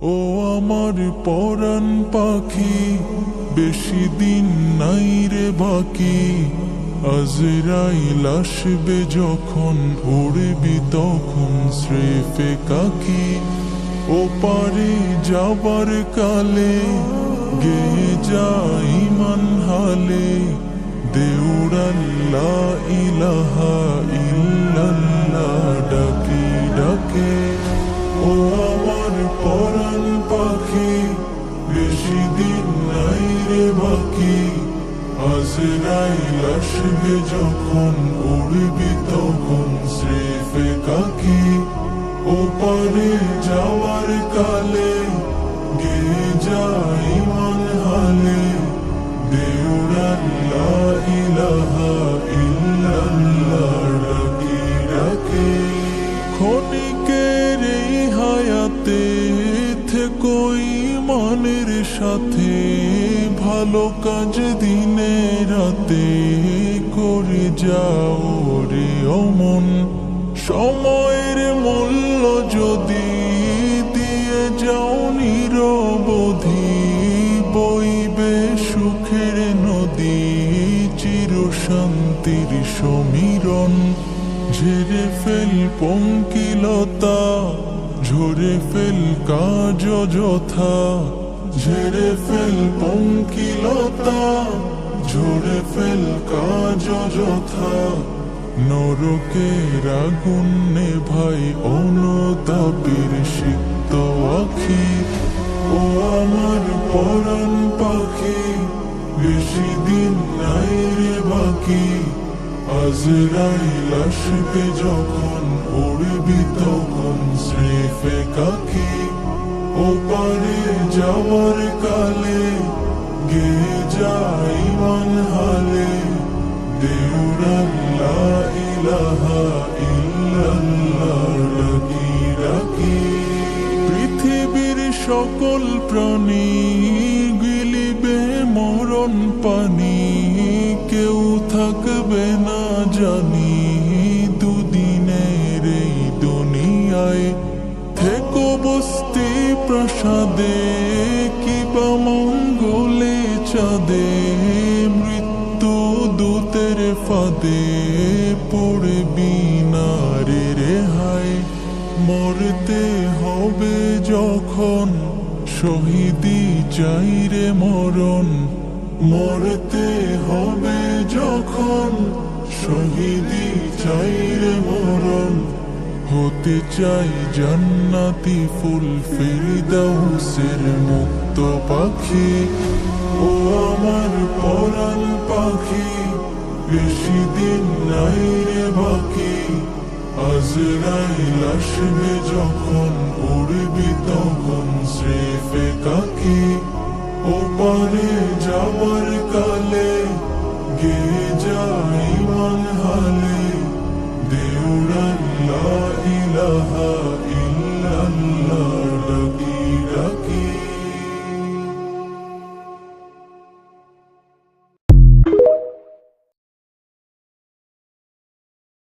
ও আমার পরাণ পাখি, বেশি দিন নাই রে বাকি। আজরাইল আসবে যখন, উড়বি তখন স্রেফে কাকি। ও পারে যাবার কালে, গে যাই মান হালে, দেউড়াল্লা ইলাহা ইল্লাল্লাহ ডাকি ডাকে। ও আমার পরাণ পাখি, বেশি দিন নাই রে বাকি। আজরাইল আসবে যখন, উড়বি তখন স্রেফে কাকি। ও পারে যাওয়ার কালে, গে যাই মান হালে, দেউড়াল্লা ইলাহা ইল্লাল্লাহ ডাকি ডাকে। ক্ষণিকের এই হায়াতে থেকোই মনের সাথে, ভালো কাজ দিনে রাতে করে যাও রে অমন। সময়ের মূল্য যদি দিয়ে যাও নিরবধি, বইবে সুখের নদী, চির শান্তির সমীরণ। ঝেড়ে ফেল পঙ্কিলতা, ঝরে ফেল কাজ যথা। ঝেড়ে ফেল পঙ্কিলতা, ঝরে ফেল কাজ যথা। নরকের আগুন নেভাই অনুতাপের সিক্ত আখি। ও আমার পরাণ পাখি, বেশি দিন নাই রে বাকি। আজরাইল আসবে যখন, উড়বি তখন স্রেফে কাকি। ও পারে যাওয়ার কালে, গে যাই মান হালে, দেউড়াল্লা ইলাহা ইল্লাল্লাহ ডাকি ডাকি। পৃথিবীর সকল প্রাণী গিলিবে মরণ পানি, কেউ থাকবে না জানি দুদিনের এই দুনিয়ায়। থেকো বস্তি প্রাসাদে, কিবা মঙ্গলে চাঁদে, মৃত্যু দূতের ফাঁদে পড়বি না রে রেহাই। মরতে হবে যখন, শহীদি চাই রে মরণ। মরতে হবে যখন, শহীদি চাই রে মরণ। হতে চাই জান্নাতি ফুল, ফেরদাউসের মুক্ত পাখি। ও আমার পরাণ পাখি, বেশি দিন নাই রে বাকি। আজরাইল আসবে যখন, উড়বি তখন স্রেফে কাকি। ও পারে